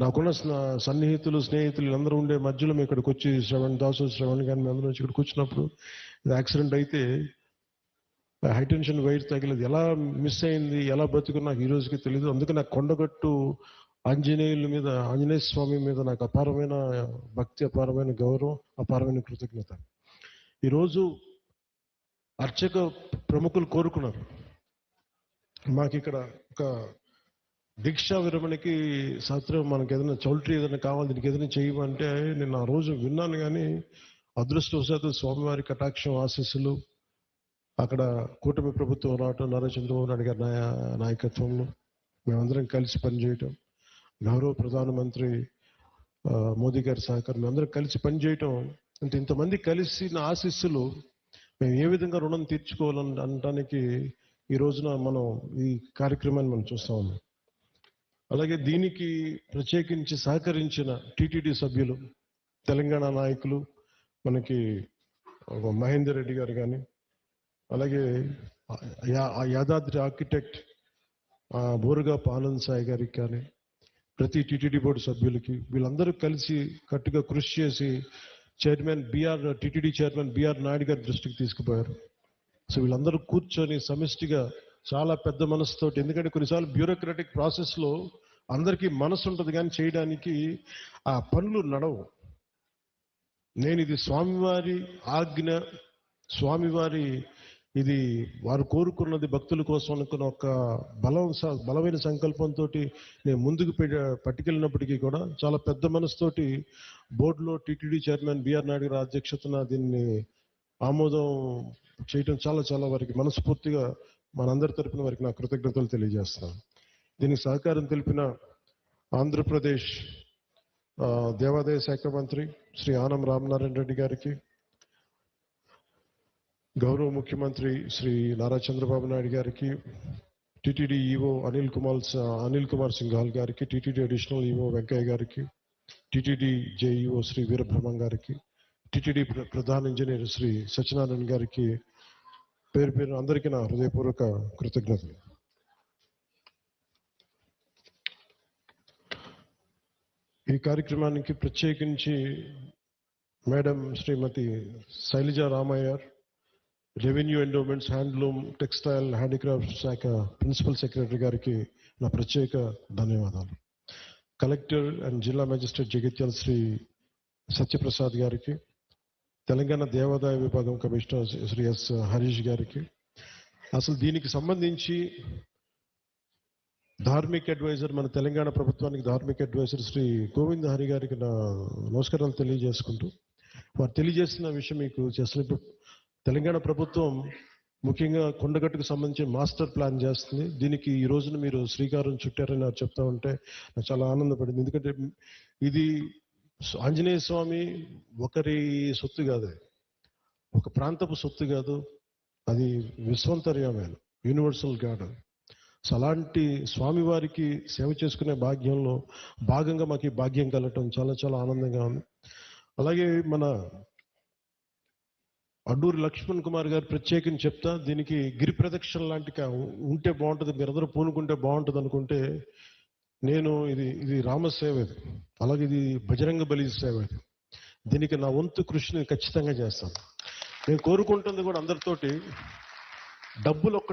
నాకున్న సన్నిహితులు స్నేహితులు అందరూ ఉండే మధ్యలో మేము ఇక్కడికి వచ్చి శ్రవణ్ కానీ మేము అందరూ వచ్చి ఇక్కడికి వచ్చినప్పుడు ఇది యాక్సిడెంట్ అయితే హైటెన్షన్ వైర్ తగిలేదు, ఎలా మిస్ అయింది, ఎలా బతుకు నాకు ఈ రోజుకి తెలియదు. అందుకే నాకు కొండగట్టు ఆంజనేయ స్వామి మీద నాకు అపారమైన భక్తి, అపారమైన గౌరవం, అపారమైన కృతజ్ఞత. ఈరోజు అర్చక ప్రముఖులు కోరుకున్నారు మాకు ఇక్కడ ఒక దీక్షా విరమణకి శాస్త్రం మనకి ఏదైనా చౌల్ట్రీ ఏదైనా కావాలి, దీనికి ఏదైనా చేయమంటే నేను ఆ రోజు విన్నాను. కానీ అదృష్టవశాత్తు స్వామివారి కటాక్షం ఆశీస్సులు, అక్కడ కూటమి ప్రభుత్వం రావటం, నారా చంద్రబాబు నాయుడు గారి నాయకత్వంలో మేమందరం కలిసి పనిచేయటం, గౌరవ ప్రధానమంత్రి మోదీ గారి సహకారం, మేమందరం కలిసి పనిచేయటం, అంటే ఇంతమంది కలిసి నా ఆశీస్సులు మేము ఏ విధంగా రుణం తీర్చుకోవాలని అనడానికి ఈ రోజున మనం ఈ కార్యక్రమాన్ని మనం చూస్తా ఉన్నాం. అలాగే దీనికి ప్రత్యేకించి సహకరించిన టీటీడీ సభ్యులు, తెలంగాణ నాయకులు, మనకి మహేందర్ రెడ్డి గారు కానీ, అలాగే యాదాద్రి ఆర్కిటెక్ట్ బోరుగాపు ఆనంద్ సాయి గారికి కానీ, ప్రతి టీటీడీ బోర్డు సభ్యులకి, వీళ్ళందరూ కలిసి కట్టుగా కృషి చేసి టీటీడీ చైర్మన్ బిఆర్ నాయుడు గారి దృష్టికి తీసుకుపోయారు. సో వీళ్ళందరూ కూర్చొని సమిష్టిగా చాలా పెద్ద మనసుతోటి, ఎందుకంటే కొన్నిసార్లు బ్యూరోక్రాటిక్ ప్రాసెస్లో అందరికీ మనసు ఉంటుంది కానీ చేయడానికి ఆ పనులు నడవు. నేను ఇది స్వామివారి ఆజ్ఞ, స్వామివారి ఇది వారు కోరుకున్నది భక్తుల కోసం అనుకున్న ఒక బలమైన సంకల్పంతో నేను ముందుకు పట్టుకెళ్ళినప్పటికీ కూడా చాలా పెద్ద మనసుతోటి బోర్డులో టీటీడీ చైర్మన్ బిఆర్ నాయుడు గారి అధ్యక్షతన దీన్ని ఆమోదం చేయటం చాలా వారికి మనస్ఫూర్తిగా మనందరి తరపున వారికి నా కృతజ్ఞతలు తెలియజేస్తున్నాను. దీనికి సహకారం తెలిపిన ఆంధ్రప్రదేశ్ దేవాదాయ శాఖ మంత్రి శ్రీ ఆనం రామనారాయణ రెడ్డి గారికి, గౌరవ ముఖ్యమంత్రి శ్రీ నారా చంద్రబాబు నాయుడు గారికి, టీటీడీ ఈఓ అనిల్ కుమార్ సింఘాల్ గారికి, టీటీడీ అడిషనల్ ఈఓ వెంకయ్య గారికి, టీటీడీ జేఈఓ శ్రీ వీరబ్రహ్మం గారికి, టీటీడీ ప్రధాన ఇంజనీర్ శ్రీ సత్యనారాయణ గారికి పేరు అందరికీ నా హృదయపూర్వక కృతజ్ఞతలు. ఈ కార్యక్రమానికి ప్రత్యేకించి madam Shrimati Shailaja Ramaiah, revenue endowments, handloom, textile, handicraft శాఖ ప్రిన్సిపల్ సెక్రటరీ గారికి నా ప్రత్యేక ధన్యవాదాలు. కలెక్టర్ అండ్ జిల్లా మేజిస్ట్రేట్ జగిత్యాల శ్రీ సత్యప్రసాద్ గారికి, తెలంగాణ దేవాదాయ విభాగం కమిషనర్ శ్రీ ఎస్ హరీష్ గారికి, అసలు దీనికి సంబంధించి ధార్మిక్ అడ్వైజర్, మన తెలంగాణ ప్రభుత్వానికి ధార్మిక్ అడ్వైజర్ శ్రీ గోవింద్ హరి గారికి నా నమస్కారాలు తెలియజేసుకుంటూ, వారు తెలియజేసిన విషయం మీకు చేసిన తెలంగాణ ప్రభుత్వం ముఖ్యంగా కొండగట్టుకు సంబంధించి మాస్టర్ ప్లాన్ చేస్తుంది. దీనికి ఈ రోజున మీరు శ్రీకారం చుట్టారని నాకు చెప్తా ఉంటే నాకు చాలా ఆనందపడింది. ఎందుకంటే ఇది ఆంజనేయ స్వామి ఒకరి సొత్తు కాదు, ఒక ప్రాంతపు సొత్తు కాదు, అది విశ్వంతర్యమైన యూనివర్సల్ గాడ్. సో అలాంటి స్వామివారికి సేవ చేసుకునే భాగ్యంలో భాగంగా మాకు ఈ భాగ్యం కలగటం చాలా ఆనందంగా ఉంది. అలాగే మన అడ్డూరి లక్ష్మణ్ కుమార్ గారు ప్రత్యేకించి చెప్తా, దీనికి గిరి ప్రదక్షిణ లాంటి ఉంటే బాగుంటుంది, మీరందరూ పూనుకుంటే బాగుంటుంది అనుకుంటే, నేను ఇది రామసేవ, ఇది అలాగే ఇది బజరంగ బలి సేవ, దీనికి నా వంతు కృషిని ఖచ్చితంగా చేస్తాను. నేను కోరుకుంటుంది కూడా అందరితోటి డబ్బులు ఒక్కటి